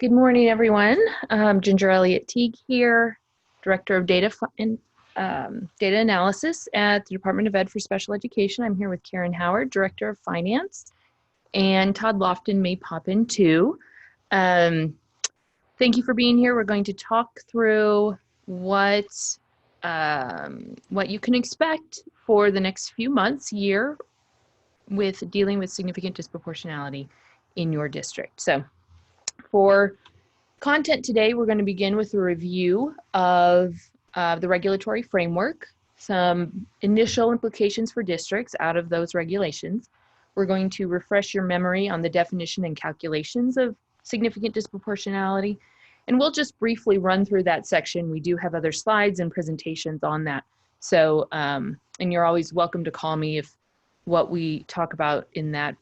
Good morning, everyone. Ginger Elliott-Teague here, Director of Data Analysis at the Department of Ed for Special Education. I'm here with Karen Howard, Director of Finance, and Todd Lofton may pop in too. Thank you for being here. We're going to talk through what you can expect for the next few months, year, with dealing with significant disproportionality in your district. So, for content today, we're going to begin with a review of the regulatory framework, some initial implications for districts out of those regulations. We're going to refresh your memory on the definition and calculations of significant disproportionality, and we'll just briefly run through that section. We do have other slides and presentations on that. So, and you're always welcome to call me if what we talk about in that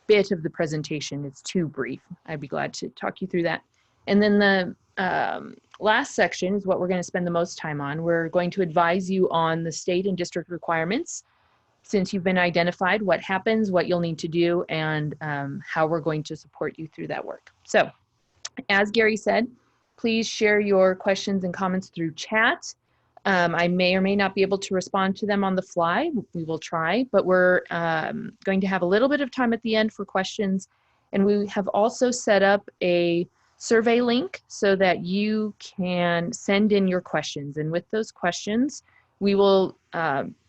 bit of the presentation is too brief. I'd be glad to talk you through that. And then the last section is what we're going to spend the most time on. We're going to advise you on the state and district requirements, since you've been identified, what happens, what you'll need to do, and how we're going to support you through that work. So, as Gary said, please share your questions and comments through chat. I may or may not be able to respond to them on the fly. We will try, but we're going to have a little bit of time at the end for questions. And we have also set up a survey link so that you can send in your questions. And with those questions, we will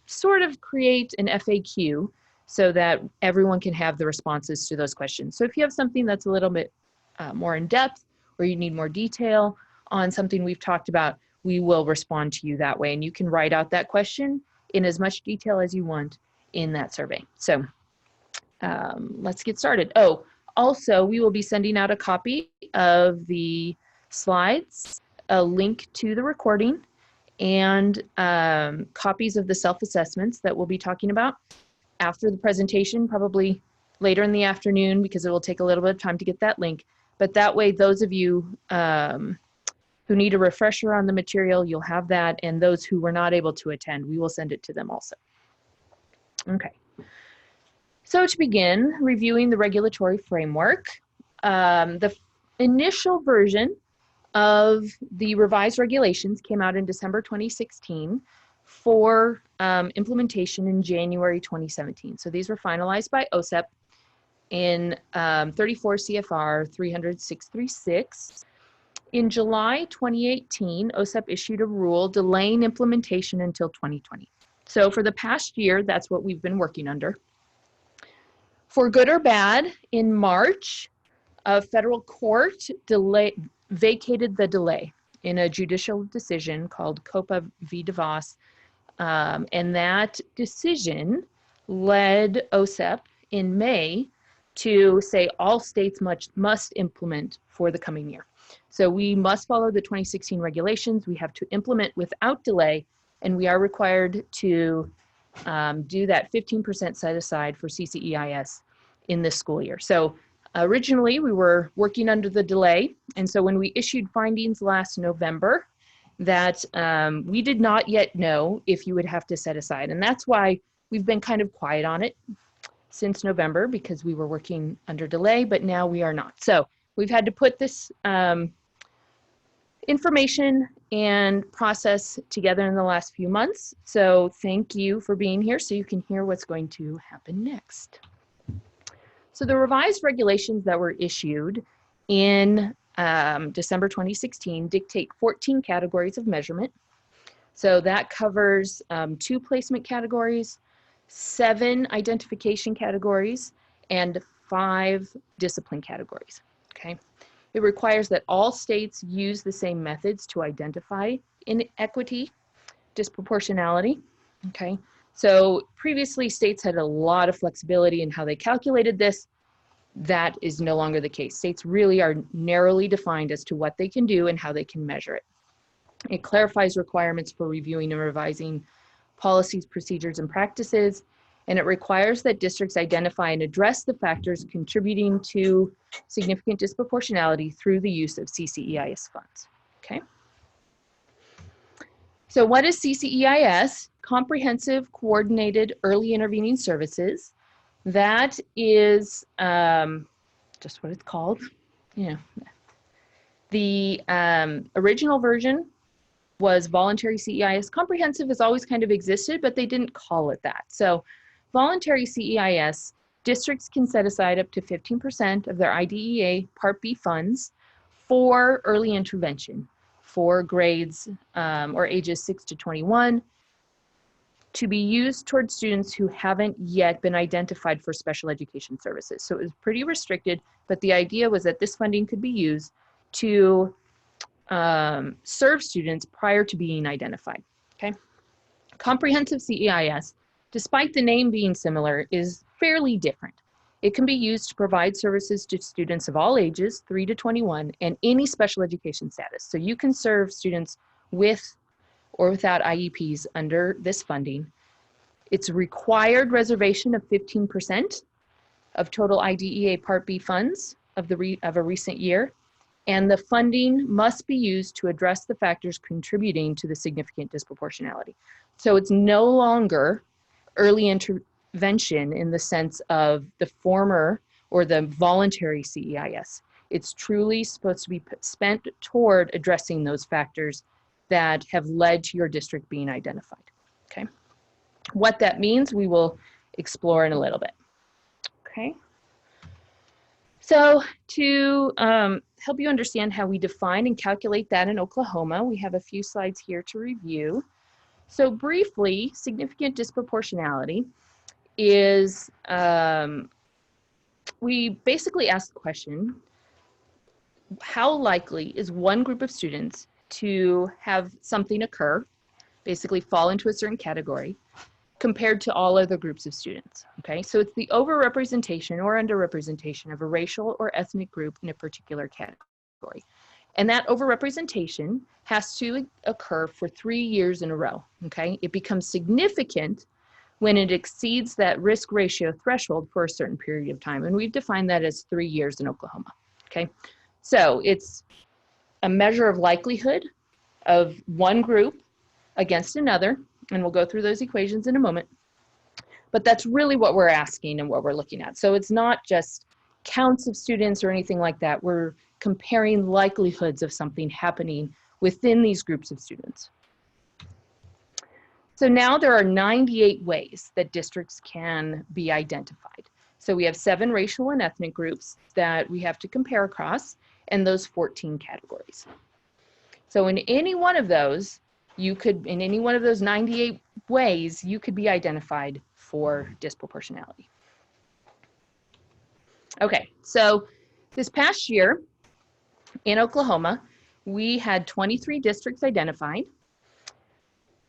sort of create an FAQ so that everyone can have the responses to those questions. So if you have something that's a little bit more in depth, or you need more detail on something we've talked about, we will respond to you that way. And you can write out that question in as much detail as you want in that survey. So let's get started. Oh, also, we will be sending out a copy of the slides, a link to the recording, and copies of the self-assessments that we'll be talking about after the presentation, probably later in the afternoon, because it will take a little bit of time to get that link. But that way, those of you who need a refresher on the material, you'll have that, and those who were not able to attend, we will send it to them also. Okay. So to begin reviewing the regulatory framework, the initial version of the revised regulations came out in December 2016 for implementation in January 2017. So these were finalized by OSEP in 34 CFR 300-636. In July 2018, OSEP issued a rule delaying implementation until 2020. So for the past year, that's what we've been working under. For good or bad, in March, a federal court vacated the delay in a judicial decision called COPA v. DeVos, and that decision led OSEP in May to say all states must implement for the coming year. So we must follow the 2016 regulations. We have to implement without delay, and we are required to do that 15% set aside for CCEIS in this school year. So originally we were working under the delay, and so when we issued findings last November, that we did not yet know if you would have to set aside, and that's why we've been kind of quiet on it since November, because we were working under delay, but now we are not. So we've had to put this information and process together in the last few months. So thank you for being here so you can hear what's going to happen next. So the revised regulations that were issued in December 2016 dictate 14 categories of measurement. So that covers 2 placement categories, 7 identification categories, and 5 discipline categories, okay? It requires that all states use the same methods to identify inequity, disproportionality, okay? So previously, states had a lot of flexibility in how they calculated this. That is no longer the case. States really are narrowly defined as to what they can do and how they can measure it. It clarifies requirements for reviewing and revising policies, procedures, and practices, and it requires that districts identify and address the factors contributing to significant disproportionality through the use of CCEIS funds, okay? So what is CCEIS? Comprehensive Coordinated Early Intervening Services. That is just what it's called. Yeah. The original version was voluntary CEIS. Comprehensive has always kind of existed, but they didn't call it that. So voluntary CEIS, districts can set aside up to 15% of their IDEA Part B funds for early intervention for grades or ages 6 to 21 to be used towards students who haven't yet been identified for special education services. So it was pretty restricted, but the idea was that this funding could be used to serve students prior to being identified, okay? Comprehensive CEIS, despite the name being similar, is fairly different. It can be used to provide services to students of all ages, 3 to 21, and any special education status. So you can serve students with or without IEPs under this funding. It's a required reservation of 15% of total IDEA Part B funds of a recent year, and the funding must be used to address the factors contributing to the significant disproportionality. So it's no longer early intervention in the sense of the former or the voluntary CEIS. It's truly supposed to be spent toward addressing those factors that have led to your district being identified, okay? What that means, we will explore in a little bit, okay? So to help you understand how we define and calculate that in Oklahoma, we have a few slides here to review. So briefly, significant disproportionality is, we basically ask the question, how likely is one group of students to have something occur, basically fall into a certain category, compared to all other groups of students, okay? So it's the overrepresentation or underrepresentation of a racial or ethnic group in a particular category. And that overrepresentation has to occur for 3 years in a row, okay? It becomes significant when it exceeds that risk ratio threshold for a certain period of time. And we've defined that as 3 years in Oklahoma, okay? So it's a measure of likelihood of one group against another, and we'll go through those equations in a moment. But that's really what we're asking and what we're looking at. So it's not just counts of students or anything like that. We're comparing likelihoods of something happening within these groups of students. So now there are 98 ways that districts can be identified. So we have 7 racial and ethnic groups that we have to compare across, and those 14 categories. So in any one of those, in any one of those 98 ways, you could be identified for disproportionality. Okay, so this past year in Oklahoma, we had 23 districts identified.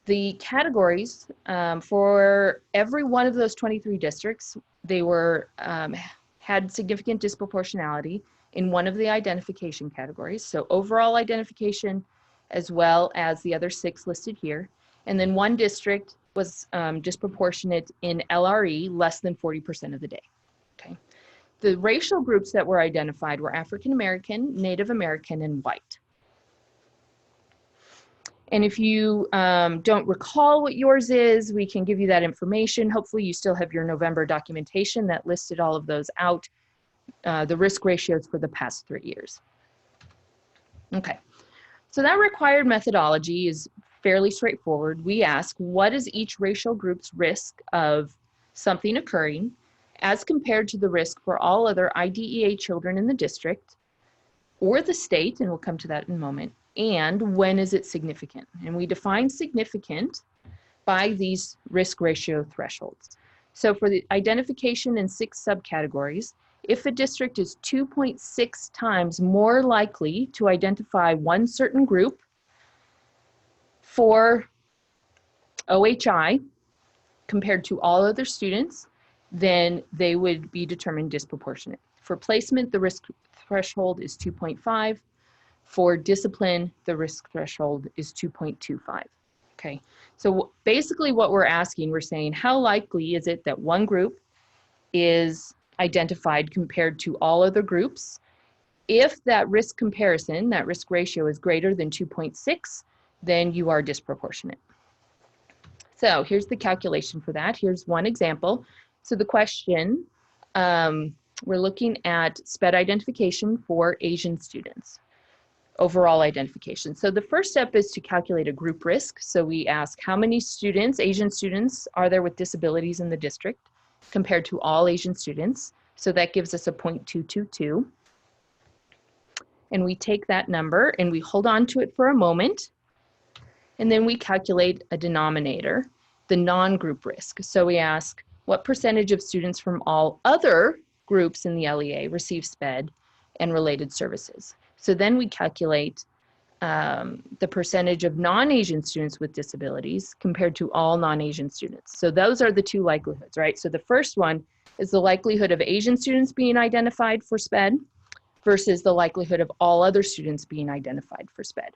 The categories for every one of those 23 districts, they were had significant disproportionality in one of the identification categories. So overall identification, as well as the other 6 listed here. And then one district was disproportionate in LRE, less than 40% of the day, okay? The racial groups that were identified were African American, Native American, and white. And if you don't recall what yours is, we can give you that information. Hopefully you still have your November documentation that listed all of those out, the risk ratios for the past 3 years. Okay. So that required methodology is fairly straightforward. We ask, what is each racial group's risk of something occurring as compared to the risk for all other IDEA children in the district or the state, and we'll come to that in a moment, and when is it significant? And we define significant by these risk ratio thresholds. So for the identification in 6 subcategories, if a district is 2.6 times more likely to identify one certain group for OHI compared to all other students, then they would be determined disproportionate. For placement, the risk threshold is 2.5. For discipline, the risk threshold is 2.25. Okay, so basically what we're asking, we're saying, how likely is it that one group is identified compared to all other groups? If that risk comparison, that risk ratio is greater than 2.6, then you are disproportionate. So here's the calculation for that. Here's one example. So the question, we're looking at SPED identification for Asian students. overall identification. So the first step is to calculate a group risk. So we ask how many students, Asian students, are there with disabilities in the district compared to all Asian students. So that gives us a 0.222. And we take that number and we hold on to it for a moment. And then we calculate a denominator, the non-group risk. So we ask what percentage of students from all other groups in the LEA receive SPED and related services. So then we calculate the percentage of non-Asian students with disabilities compared to all non-Asian students. So those are the two likelihoods, right? So the first one is the likelihood of Asian students being identified for SPED versus the likelihood of all other students being identified for SPED.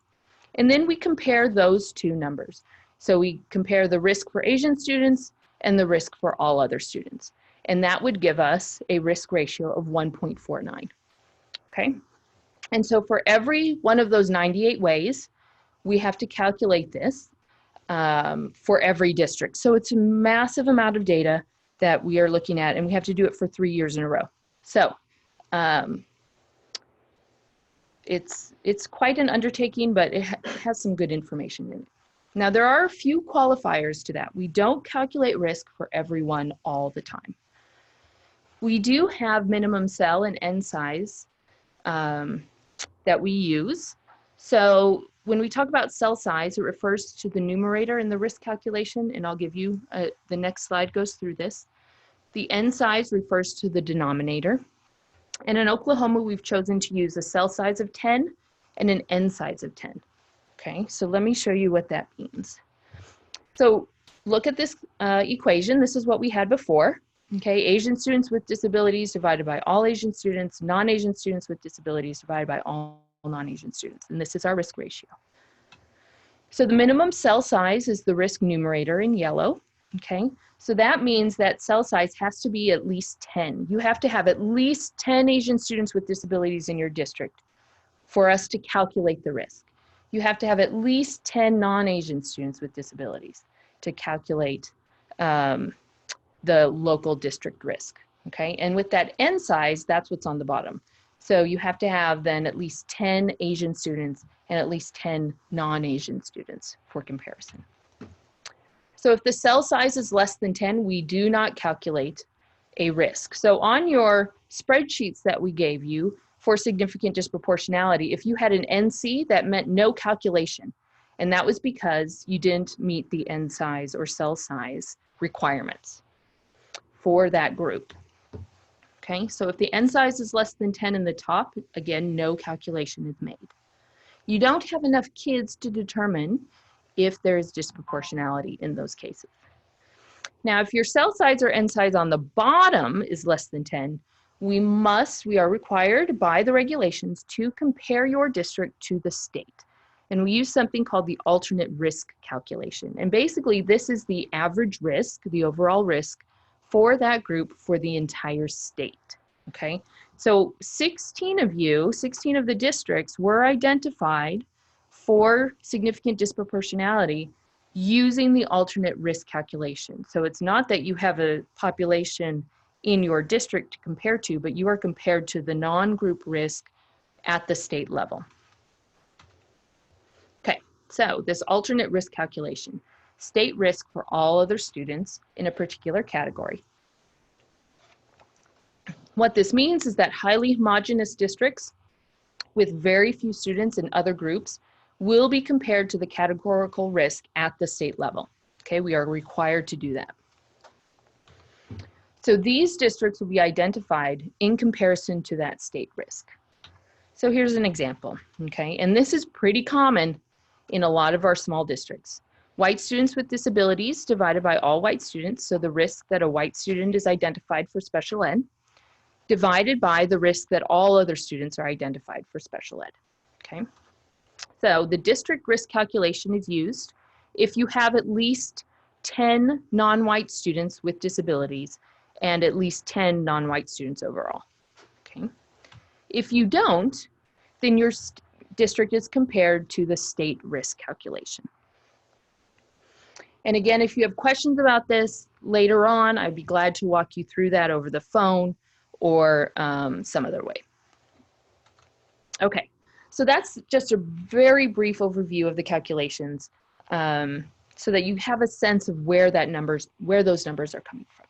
And then we compare those two numbers. So we compare the risk for Asian students and the risk for all other students. And that would give us a risk ratio of 1.49, okay? And so for every one of those 98 ways, we have to calculate this for every district. So it's a massive amount of data that we are looking at, and we have to do it for 3 years in a row. So it's quite an undertaking, but it has some good information in it. Now, there are a few qualifiers to that. We don't calculate risk for everyone all the time. We do have minimum cell and N size that we use. So when we talk about cell size, it refers to the numerator in the risk calculation, and I'll give you, the next slide goes through this. The N size refers to the denominator. And in Oklahoma, we've chosen to use a cell size of 10 and an N size of 10. Okay, so let me show you what that means. So look at this equation. This is what we had before. Okay, Asian students with disabilities divided by all Asian students, non-Asian students with disabilities divided by all non-Asian students. And this is our risk ratio. So the minimum cell size is the risk numerator in yellow. Okay, so that means that cell size has to be at least 10. You have to have at least 10 Asian students with disabilities in your district for us to calculate the risk. You have to have at least 10 non-Asian students with disabilities to calculate the local district risk, okay? And with that N size, that's what's on the bottom. So you have to have then at least 10 Asian students and at least 10 non-Asian students for comparison. So if the cell size is less than 10, we do not calculate a risk. So on your spreadsheets that we gave you for significant disproportionality, if you had an NC, that meant no calculation. And that was because you didn't meet the N size or cell size requirements for that group. Okay, so if the N size is less than 10 in the top, again, no calculation is made. You don't have enough kids to determine if there is disproportionality in those cases. Now, if your cell size or N size on the bottom is less than 10, we are required by the regulations to compare your district to the state. And we use something called the alternate risk calculation. And basically, this is the average risk, the overall risk for that group for the entire state, okay? So 16 of the districts were identified for significant disproportionality using the alternate risk calculation. So it's not that you have a population in your district to compare to, but you are compared to the non-group risk at the state level. Okay, so this alternate risk calculation, state risk for all other students in a particular category. What this means is that highly homogeneous districts with very few students in other groups will be compared to the categorical risk at the state level. Okay, we are required to do that. So these districts will be identified in comparison to that state risk. So here's an example, okay? And this is pretty common in a lot of our small districts. White students with disabilities divided by all white students, so the risk that a white student is identified for special ed, divided by the risk that all other students are identified for special ed, okay? So the district risk calculation is used if you have at least 10 non-white students with disabilities and at least 10 non-white students overall, okay? If you don't, then your district is compared to the state risk calculation. And again, if you have questions about this later on, I'd be glad to walk you through that over the phone or some other way. Okay, So that's just a very brief overview of the calculations, so that you have a sense of where those numbers are coming from.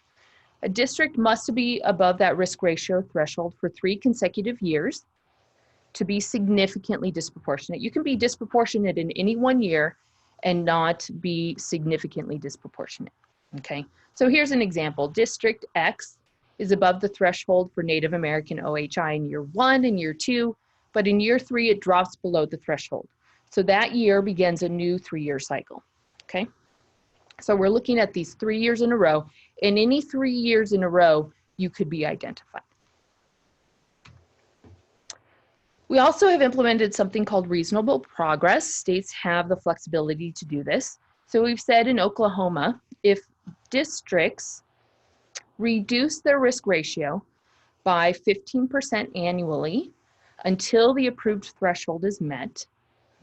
A district must be above that risk ratio threshold for 3 consecutive years to be significantly disproportionate. You can be disproportionate in any one year and not be significantly disproportionate, okay? So here's an example. District X is above the threshold for Native American OHI in year 1 and year 2, but in year 3 it drops below the threshold. So that year begins a new 3-year cycle, okay? So we're looking at these 3 years in a row. In any 3 years in a row, you could be identified. We also have implemented something called reasonable progress. States have the flexibility to do this. So we've said in Oklahoma, if districts reduce their risk ratio by 15% annually until the approved threshold is met,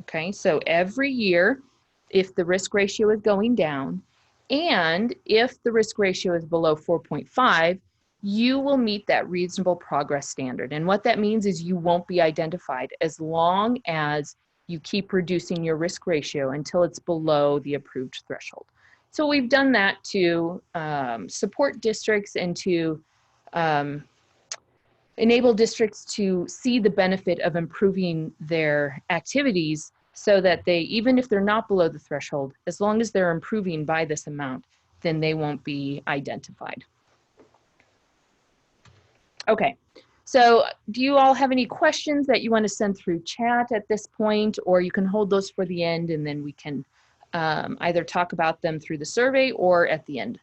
okay, so every year, if the risk ratio is going down, and if the risk ratio is below 4.5, you will meet that reasonable progress standard. And what that means is you won't be identified as long as you keep reducing your risk ratio until it's below the approved threshold. So we've done that to support districts and to enable districts to see the benefit of improving their activities, so that they, even if they're not below the threshold, as long as they're improving by this amount, then they won't be identified. Okay, so do you all have any questions that you want to send through chat at this point, or you can hold those for the end and then we can either talk about them through the survey or at the end?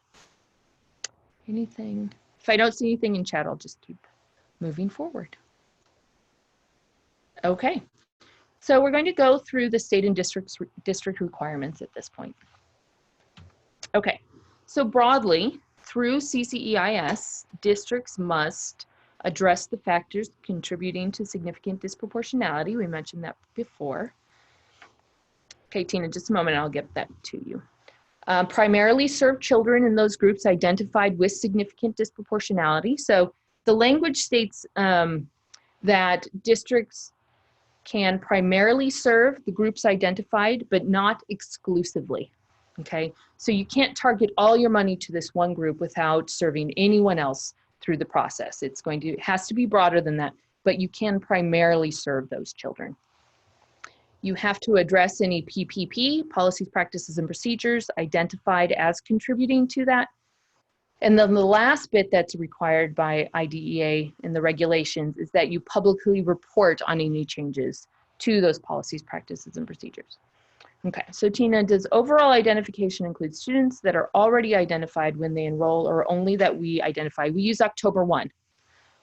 Anything? If I don't see anything in chat, I'll just keep moving forward. Okay. So we're going to go through the state and district requirements at this point. Okay, so broadly, through CCEIS, districts must address the factors contributing to significant disproportionality. We mentioned that before. Okay, Tina, just a moment, I'll get that to you. Primarily serve children in those groups identified with significant disproportionality. So the language states that districts can primarily serve the groups identified, but not exclusively, okay? So you can't target all your money to this one group without serving anyone else through the process. It has to be broader than that, but you can primarily serve those children. You have to address any PPP, policies, practices, and procedures identified as contributing to that. And then the last bit that's required by IDEA in the regulations is that you publicly report on any changes to those policies, practices, and procedures. Okay, so Tina, does overall identification include students that are already identified when they enroll, or only that we identify? We use October 1,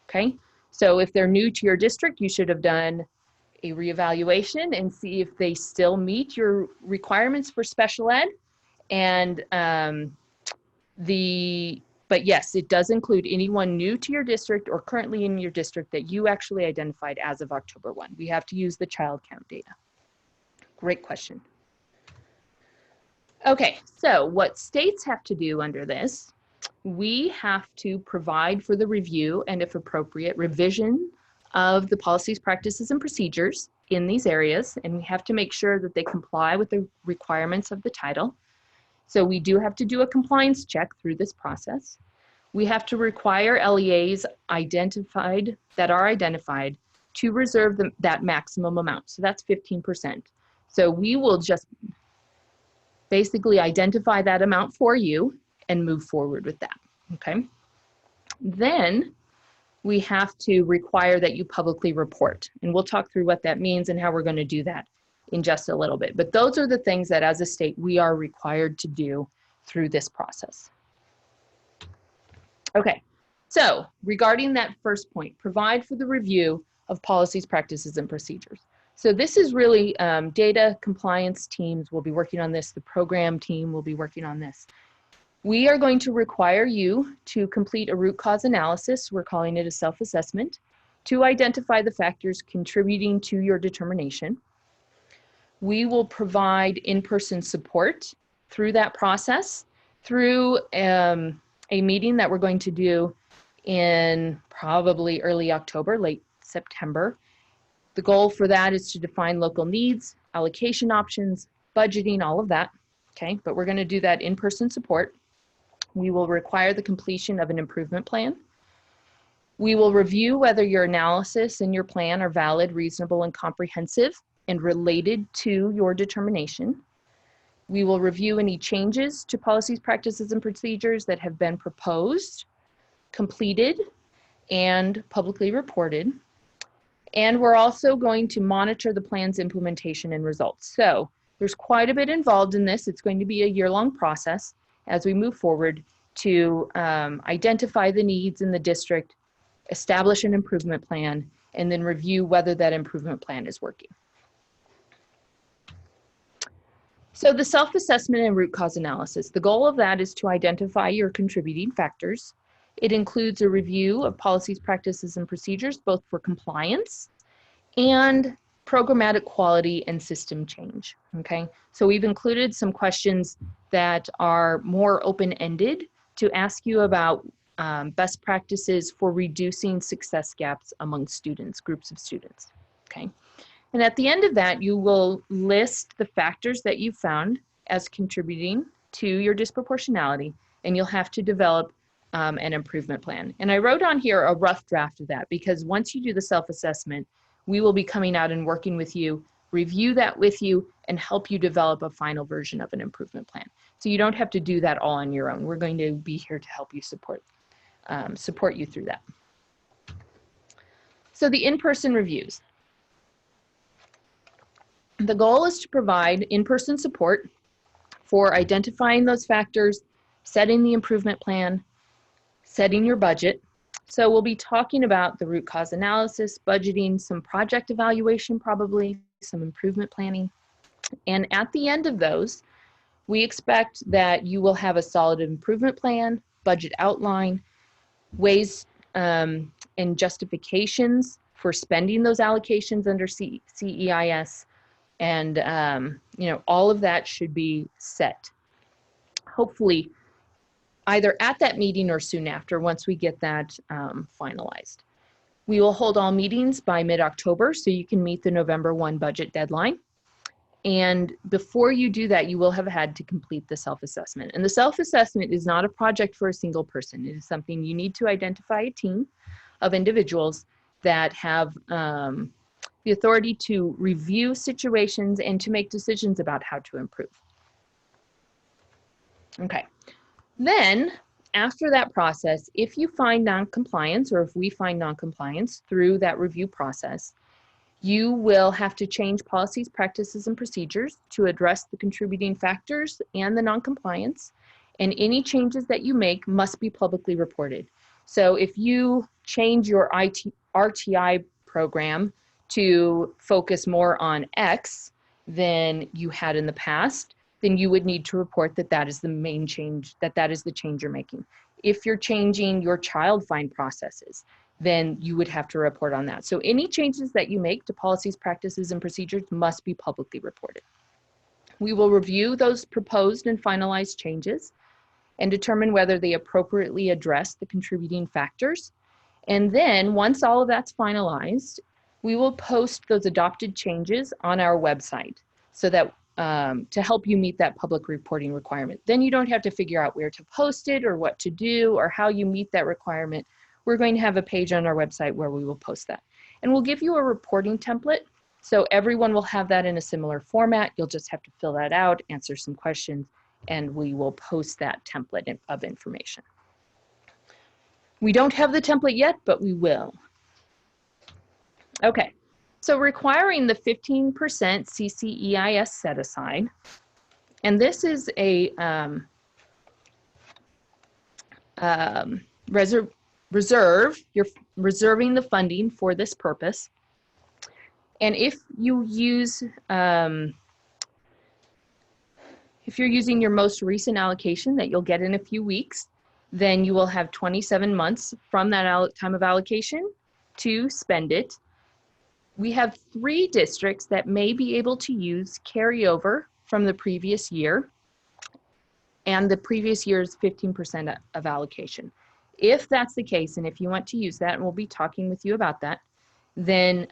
okay? So if they're new to your district, you should have done a reevaluation and see if they still meet your requirements for special ed. And but yes, it does include anyone new to your district or currently in your district that you actually identified as of October 1. We have to use the child count data. Great question. Okay, so what states have to do under this, we have to provide for the review and, if appropriate, revision of the policies, practices, and procedures in these areas, and we have to make sure that they comply with the requirements of the title. So we do have to do a compliance check through this process. We have to require LEAs that are identified to reserve that maximum amount. So that's 15%. So we will just basically identify that amount for you and move forward with that, okay? Then we have to require that you publicly report. And we'll talk through what that means and how we're going to do that in just a little bit. But those are the things that as a state we are required to do through this process. Okay, so regarding that first point, provide for the review of policies, practices, and procedures. So this is really data compliance teams will be working on this. The program team will be working on this. We are going to require you to complete a root cause analysis. We're calling it a self-assessment to identify the factors contributing to your determination. We will provide in-person support through that process through a meeting that we're going to do in probably early October, late September. The goal for that is to define local needs, allocation options, budgeting, all of that, okay? But we're going to do that in-person support. We will require the completion of an improvement plan. We will review whether your analysis and your plan are valid, reasonable, and comprehensive and related to your determination. We will review any changes to policies, practices, and procedures that have been proposed, completed, and publicly reported. And we're also going to monitor the plan's implementation and results. So there's quite a bit involved in this. It's going to be a year-long process as we move forward to identify the needs in the district, establish an improvement plan, and then review whether that improvement plan is working. So the self-assessment and root cause analysis, the goal of that is to identify your contributing factors. It includes a review of policies, practices, and procedures, both for compliance and programmatic quality and system change, okay? So we've included some questions that are more open-ended to ask you about best practices for reducing success gaps among students, groups of students, okay? And at the end of that, you will list the factors that you found as contributing to your disproportionality, and you'll have to develop an improvement plan. And I wrote on here a rough draft of that because once you do the self-assessment, we will be coming out and working with you, review that with you, and help you develop a final version of an improvement plan. So you don't have to do that all on your own. We're going to be here to help you support you through that. So the in-person reviews. The goal is to provide in-person support for identifying those factors, setting the improvement plan, setting your budget. So we'll be talking about the root cause analysis, budgeting, some project evaluation probably, some improvement planning. And at the end of those, we expect that you will have a solid improvement plan, budget outline, ways and justifications for spending those allocations under CEIS, and you know, all of that should be set, hopefully either at that meeting or soon after once we get that finalized. We will hold all meetings by mid-October so you can meet the November 1 budget deadline. And before you do that, you will have had to complete the self-assessment. And the self-assessment is not a project for a single person. It is something you need to identify a team of individuals that have the authority to review situations and to make decisions about how to improve. Okay. Then, after that process, if you find non-compliance, or if we find non-compliance through that review process, you will have to change policies, practices, and procedures to address the contributing factors and the non-compliance, and any changes that you make must be publicly reported. So if you change your RTI program to focus more on X than you had in the past, then you would need to report that that is the main change, that is the change you're making. If you're changing your child find processes, then you would have to report on that. So any changes that you make to policies, practices, and procedures must be publicly reported. We will review those proposed and finalized changes and determine whether they appropriately address the contributing factors. And then once all of that's finalized, we will post those adopted changes on our website so that to help you meet that public reporting requirement. Then you don't have to figure out where to post it or what to do or how you meet that requirement. We're going to have a page on our website where we will post that. And we'll give you a reporting template, so everyone will have that in a similar format. You'll just have to fill that out, answer some questions, and we will post that template of information. We don't have the template yet, but we will. Okay, so requiring the 15% CCEIS set aside, and this is a reserve, you're reserving the funding for this purpose. And if you use, if you're using your most recent allocation that you'll get in a few weeks, then you will have 27 months from that time of allocation to spend it. We have 3 districts that may be able to use carryover from the previous year, and the previous year's 15% of allocation. If that's the case, and if you want to use that, and we'll be talking with you about that, then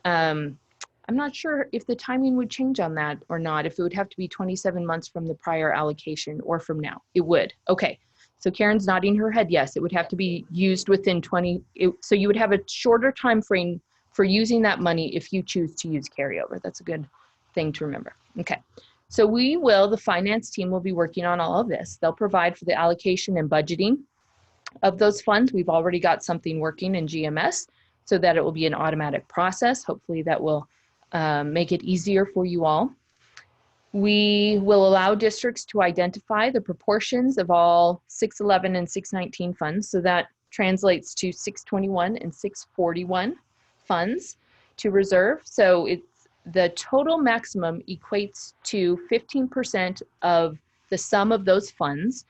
I'm not sure if the timing would change on that or not, if it would have to be 27 months from the prior allocation or from now. It would. Okay. So Karen's nodding her head. Yes, it would have to be used within 20. So you would have a shorter time frame for using that money if you choose to use carryover. That's a good thing to remember. Okay. So the finance team will be working on all of this. They'll provide for the allocation and budgeting of those funds. We've already got something working in GMS so that it will be an automatic process. Hopefully that will make it easier for you all. We will allow districts to identify the proportions of all 611 and 619 funds. So that translates to 621 and 641 funds to reserve. So the total maximum equates to 15% of the sum of those funds.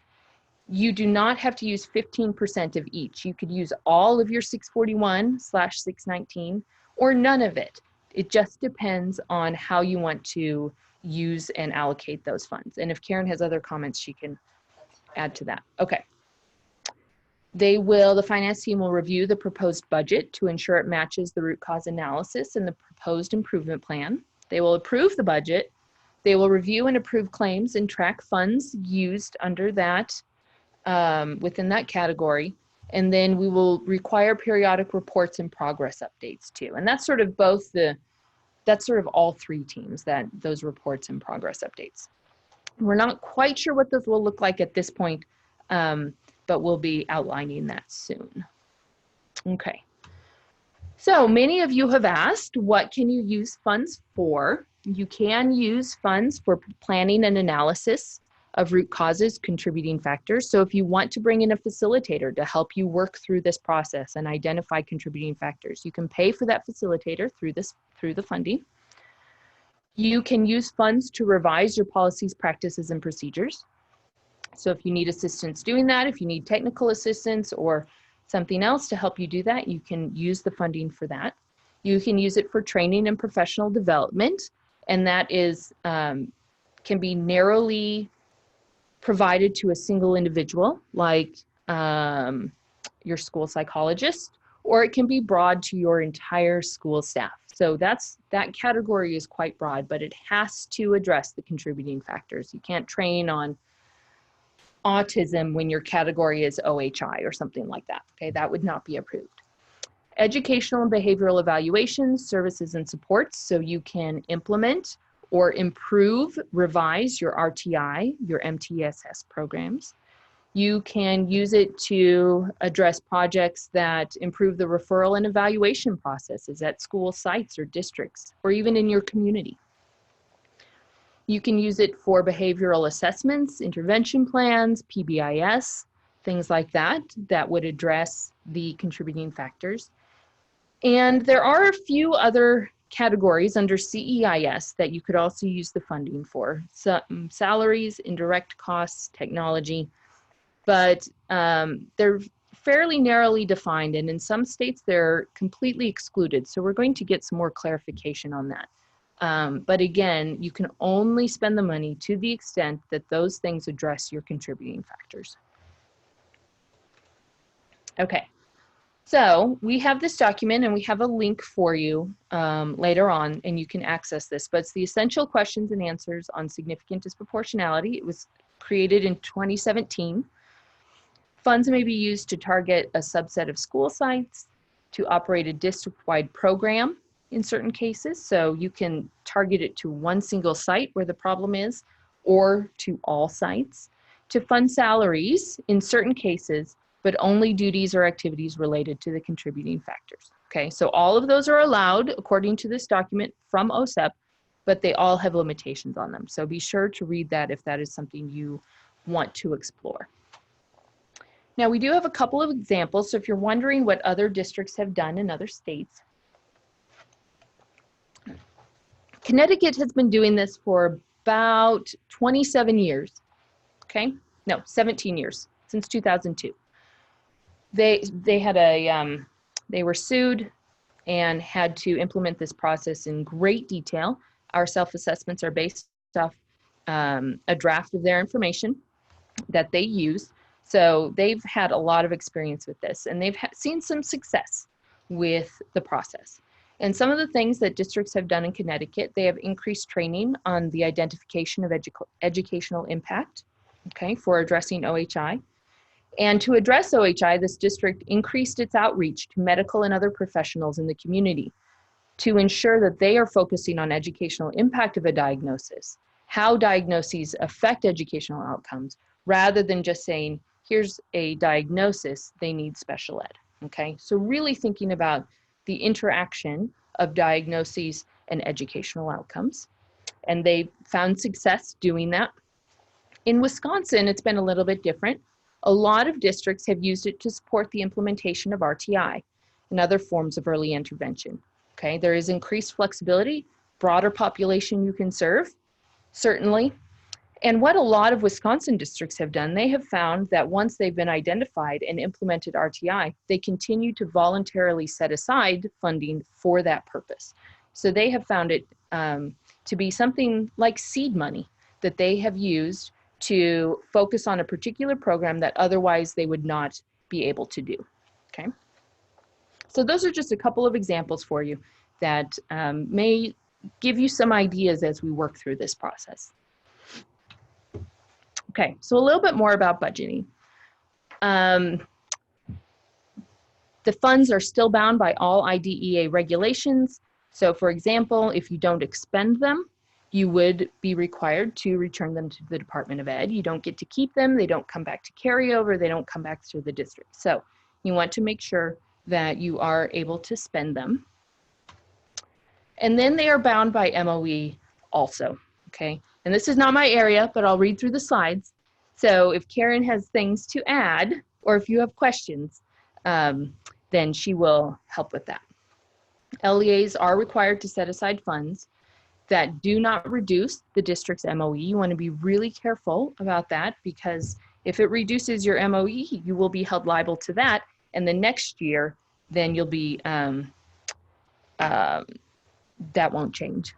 You do not have to use 15% of each. You could use all of your 641/619 or none of it. It just depends on how you want to use and allocate those funds. And if Karen has other comments, she can add to that. Okay. The finance team will review the proposed budget to ensure it matches the root cause analysis and the proposed improvement plan. They will approve the budget. They will review and approve claims and track funds used under that, within that category. And then we will require periodic reports and progress updates too. And that's sort of that's sort of all three teams, those reports and progress updates. We're not quite sure what those will look like at this point, but we'll be outlining that soon. Okay. So many of you have asked, what can you use funds for? You can use funds for planning and analysis of root causes, contributing factors. So if you want to bring in a facilitator to help you work through this process and identify contributing factors, you can pay for that facilitator through the funding. You can use funds to revise your policies, practices, and procedures. So if you need assistance doing that, if you need technical assistance or something else to help you do that, you can use the funding for that. You can use it for training and professional development, and that is can be narrowly provided to a single individual, like your school psychologist, or it can be broad to your entire school staff. So that category is quite broad, but it has to address the contributing factors. You can't train on autism when your category is OHI or something like that. Okay, that would not be approved. Educational and behavioral evaluations, services and supports, so you can implement or improve, revise your RTI, your MTSS programs. You can use it to address projects that improve the referral and evaluation processes at school sites or districts, or even in your community. You can use it for behavioral assessments, intervention plans, PBIS, things like that, that would address the contributing factors. And there are a few other categories under CEIS that you could also use the funding for. So, salaries, indirect costs, technology, but they're fairly narrowly defined, and in some states they're completely excluded. So we're going to get some more clarification on that. But again, you can only spend the money to the extent that those things address your contributing factors. Okay. So we have this document and we have a link for you later on, and you can access this, but it's the essential questions and answers on significant disproportionality. It was created in 2017. Funds may be used to target a subset of school sites, to operate a district-wide program in certain cases. So you can target it to one single site where the problem is, or to all sites, to fund salaries in certain cases, but only duties or activities related to the contributing factors. Okay, so all of those are allowed according to this document from OSEP, but they all have limitations on them. So be sure to read that if that is something you want to explore. Now we do have a couple of examples. So if you're wondering what other districts have done in other states, Connecticut has been doing this for about 27 years. Okay, no, 17 years, since 2002. They were sued and had to implement this process in great detail. Our self-assessments are based off a draft of their information that they use. So they've had a lot of experience with this, and they've seen some success with the process. And some of the things that districts have done in Connecticut, they have increased training on the identification of educational impact, okay, for addressing OHI. And to address OHI, this district increased its outreach to medical and other professionals in the community to ensure that they are focusing on educational impact of a diagnosis, how diagnoses affect educational outcomes, rather than just saying, here's a diagnosis, they need special ed, okay? So really thinking about the interaction of diagnoses and educational outcomes. And they found success doing that. In Wisconsin, it's been a little bit different. A lot of districts have used it to support the implementation of RTI and other forms of early intervention. Okay, there is increased flexibility, broader population you can serve, certainly. And what a lot of Wisconsin districts have done, they have found that once they've been identified and implemented RTI, they continue to voluntarily set aside funding for that purpose. So they have found it to be something like seed money that they have used to focus on a particular program that otherwise they would not be able to do, okay? So those are just a couple of examples for you that may give you some ideas as we work through this process. Okay, so a little bit more about budgeting. The funds are still bound by all IDEA regulations. So for example, if you don't expend them, you would be required to return them to the Department of Ed. You don't get to keep them. They don't come back to carryover. They don't come back to the district. So you want to make sure that you are able to spend them. And then they are bound by MOE also, okay? And this is not my area, but I'll read through the slides. So if Karen has things to add, or if you have questions, then she will help with that. LEAs are required to set aside funds that do not reduce the district's MOE. You want to be really careful about that, because if it reduces your MOE, you will be held liable to that. And the next year, then you'll be, that won't change.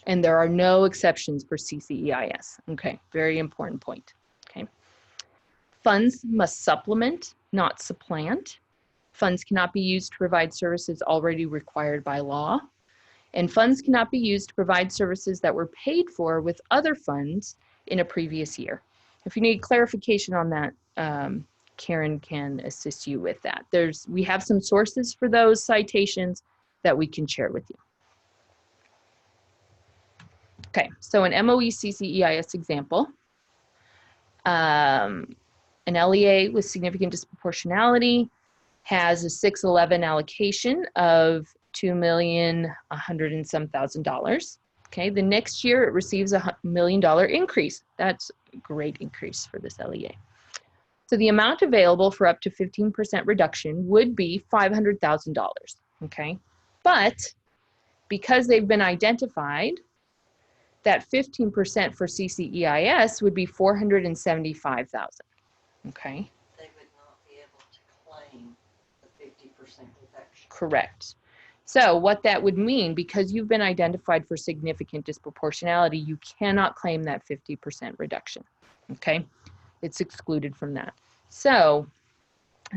And there are no exceptions for CCEIS. Okay, very important point. Okay. Funds must supplement, not supplant. Funds cannot be used to provide services already required by law. And funds cannot be used to provide services that were paid for with other funds in a previous year. If you need clarification on that, Karen can assist you with that. We have some sources for those citations that we can share with you. Okay, so an MOE CCEIS example. An LEA with significant disproportionality has a 611 allocation of $2,100,000 and some dollars. Okay, the next year it receives a $1 million increase. That's a great increase for this LEA. So the amount available for up to 15% reduction would be $500,000. Okay, but because they've been identified, that 15% for CCEIS would be $475,000. Okay. They would not be able to claim the 50% reduction. Correct. So what that would mean, because you've been identified for significant disproportionality, you cannot claim that 50% reduction. Okay. It's excluded from that. So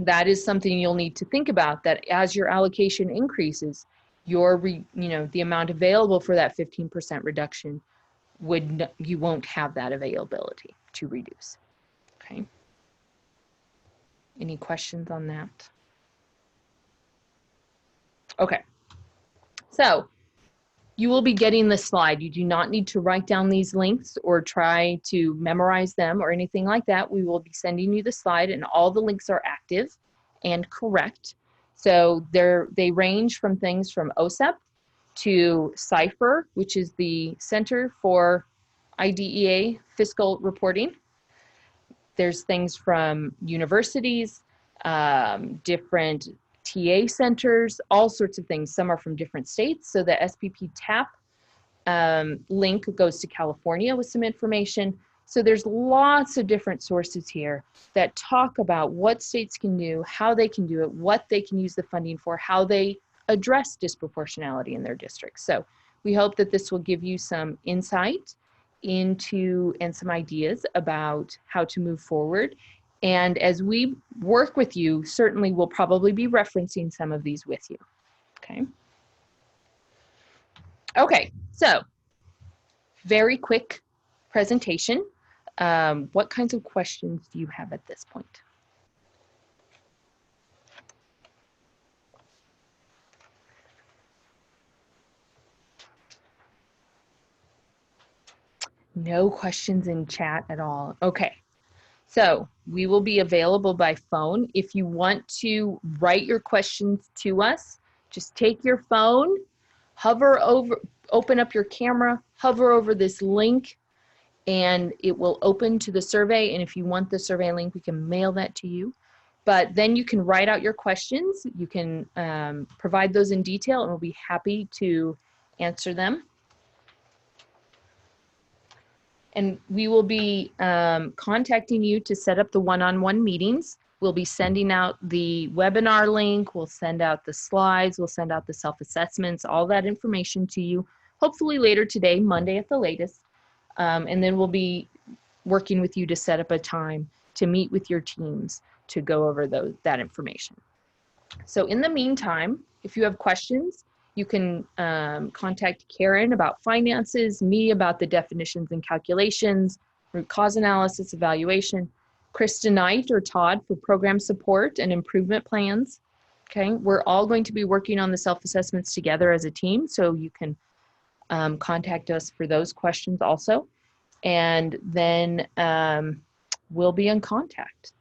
that is something you'll need to think about, that as your allocation increases, the amount available for that 15% reduction you won't have that availability to reduce. Okay. Any questions on that? Okay. So you will be getting this slide. You do not need to write down these links or try to memorize them or anything like that. We will be sending you the slide, and all the links are active and correct. So they range from things from OSEP to CIFER, which is the Center for IDEA Fiscal Reporting. There's things from universities, different TA centers, all sorts of things. Some are from different states. So the SPP TAP link goes to California with some information. So there's lots of different sources here that talk about what states can do, how they can do it, what they can use the funding for, how they address disproportionality in their districts. So we hope that this will give you some insight into and some ideas about how to move forward. And as we work with you, certainly we'll probably be referencing some of these with you. Okay. Okay, so very quick presentation. What kinds of questions do you have at this point? No questions in chat at all. Okay, so we will be available by phone. If you want to write your questions to us, just take your phone, hover over, open up your camera, hover over this link, and it will open to the survey. And if you want the survey link, we can mail that to you. But then you can write out your questions. You can provide those in detail, and we'll be happy to answer them. And we will be contacting you to set up the one-on-one meetings. We'll be sending out the webinar link. We'll send out the slides. We'll send out the self-assessments, all that information to you, hopefully later today, Monday at the latest. And then we'll be working with you to set up a time to meet with your teams to go over that information. So in the meantime, if you have questions, you can contact Karen about finances, me about the definitions and calculations, root cause analysis, evaluation, Krista Knight or Todd for program support and improvement plans. Okay, we're all going to be working on the self-assessments together as a team, so you can contact us for those questions also. And then we'll be in contact.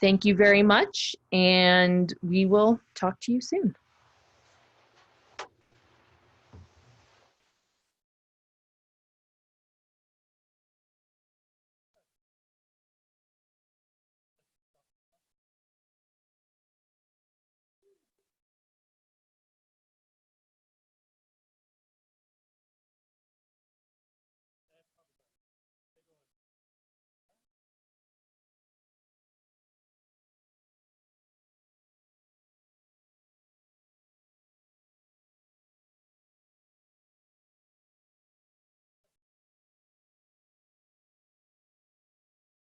Thank you very much, and we will talk to you soon.